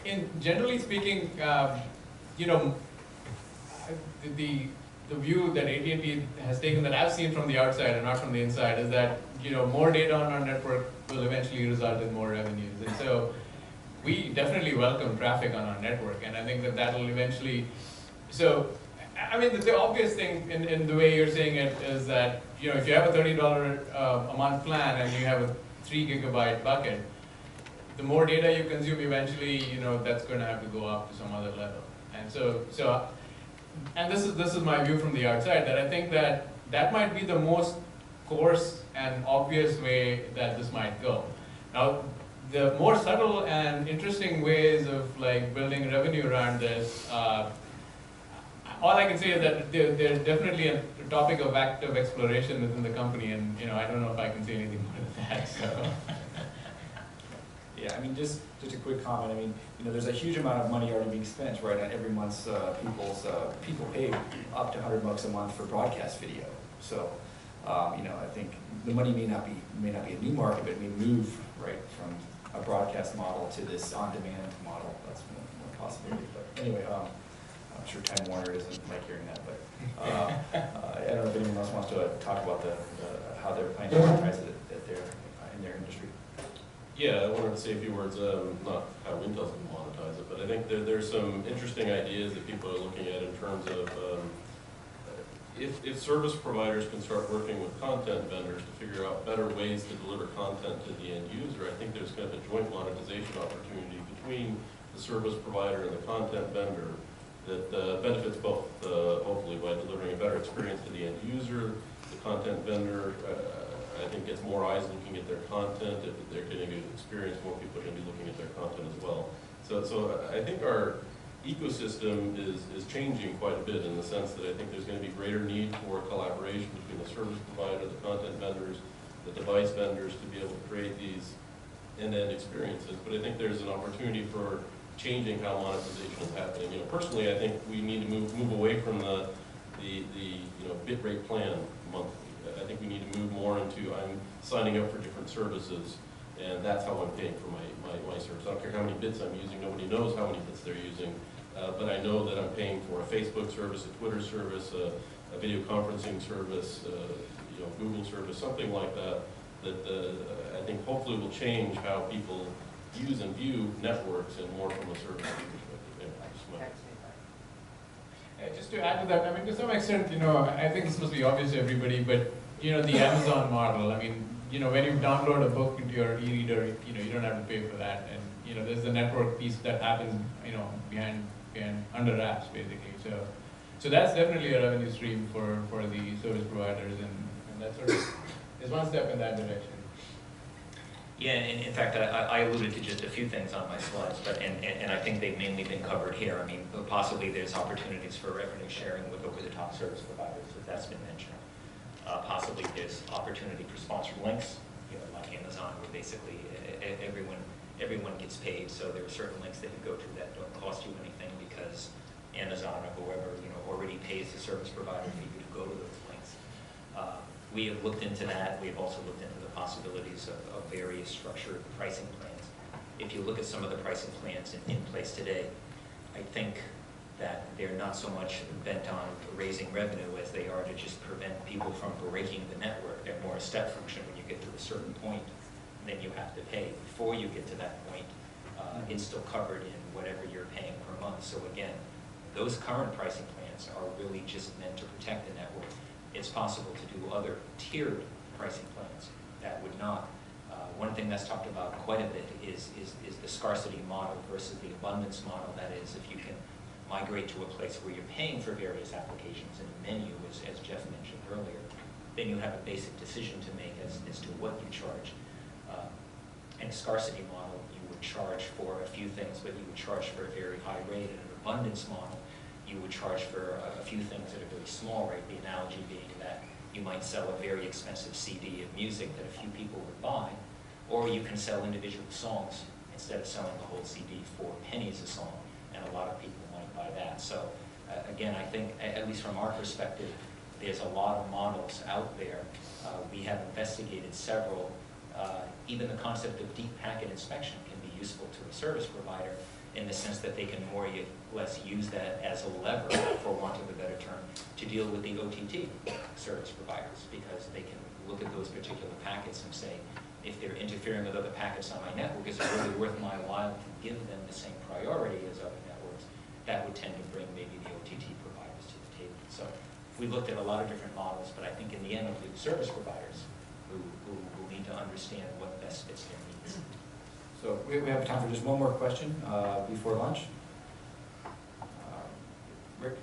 in generally speaking, you know, the the view that AT&T has taken that I've seen from the outside and not from the inside is that more data on our network will eventually result in more revenues, and so we definitely welcome traffic on our network, and I think that that will eventually. So, I mean, the obvious thing in the way you're saying it is that if you have a $30 a month plan and you have a 3 gigabyte bucket, the more data you consume, eventually, that's going to have to go up to some other level. And and this is my view from the outside, that I think that might be the most coarse and obvious way that this might go. Now, the more subtle and interesting ways of building revenue around this, all I can say is that they're definitely a topic of active exploration within the company, and I don't know if I can say anything more than that. So. Yeah, I mean, just a quick comment. I mean, there's a huge amount of money already being spent, right? On every month's people pay up to $100 a month for broadcast video. So, I think the money may not be a new market, but it may move right from a broadcast model to this on-demand model. That's one possibility. But anyway, I'm sure Time Warner isn't like hearing that. But I don't know if anyone else wants to talk about how they're planning to monetize it in their industry. Yeah, I wanted to say a few words, not how Intel's going to monetize it, but I think there's some interesting ideas that people are looking at in terms of if service providers can start working with content vendors to figure out better ways to deliver content to the end user, I think there's kind of a joint monetization opportunity between the service provider and the content vendor that benefits both, hopefully, by delivering a better experience to the end user. The content vendor, I think, gets more eyes looking at their content. If they're getting a good experience, more people are going to be looking at their content as well. So I think our ecosystem is changing quite a bit in the sense that I think there's going to be greater need for collaboration between the service provider, the content vendors, the device vendors to be able to create these end-to-end experiences. But I think there's an opportunity for changing how monetization is happening. Personally, I think we need to move away from the bit rate plan monthly. I think we need to move more into I'm signing up for different services, and that's how I'm paying for my service. I don't care how many bits I'm using. Nobody knows how many bits they're using, but I know that I'm paying for a Facebook service, a Twitter service, a video conferencing service, Google service, something like that. That I think hopefully will change how people use and view networks and more from a service perspective. Just to add to that, I mean, to some extent, I think this must be obvious to everybody, but the Amazon model. I mean, when you download a book into your e-reader, you don't have to pay for that, and there's the network piece that happens, behind under wraps, basically. So that's definitely a revenue stream for the service providers, and that sort of is one step in that direction. Yeah, and in fact, I alluded to just a few things on my slides, but and I think they've mainly been covered here. I mean, possibly there's opportunities for revenue sharing with over-the-top service providers, if that's been mentioned. Possibly there's opportunity for sponsored links, like Amazon, where basically everyone gets paid. So there are certain links that you go to that don't cost you anything because Amazon or whoever already pays the service provider for you to go to those links. We have looked into that. We have also looked into the possibilities of various structured pricing plans. If you look at some of the pricing plans in place today, I think that they're not so much bent on raising revenue as they are to just prevent people from breaking the network. They're more a step function. When you get to a certain point, then you have to pay. Before you get to that point, it's still covered in whatever you're paying per month. So again, those current pricing plans are really just meant to protect the network. It's possible to do other tiered pricing plans that would not. One thing that's talked about quite a bit is the scarcity model versus the abundance model. That is, if you can migrate to a place where you're paying for various applications in a menu, as Jeff mentioned earlier, then you have a basic decision to make as to what you charge. In a scarcity model, you would charge for a few things, but you would charge for a very high rate. In an abundance model, you would charge for a few things at a very small rate, the analogy being that you might sell a very expensive CD of music that a few people would buy, or you can sell individual songs instead of selling the whole CD for pennies a song, and a lot of people might buy that. So again, I think, at least from our perspective, there's a lot of models out there. We have investigated several. Even the concept of deep packet inspection can be useful to a service provider in the the sense that they can more or less use that as a lever, for want of a better term, to deal with the OTT service providers, because they can look at those particular packets and say, if they're interfering with other packets on my network, is it really worth my while to give them the same priority as other networks? That would tend to bring maybe the OTT providers to the table. So we looked at a lot of different models, but I think in the end, it'll be the service providers who need to understand what best fits their needs. So we have time for just one more question before lunch. Rick?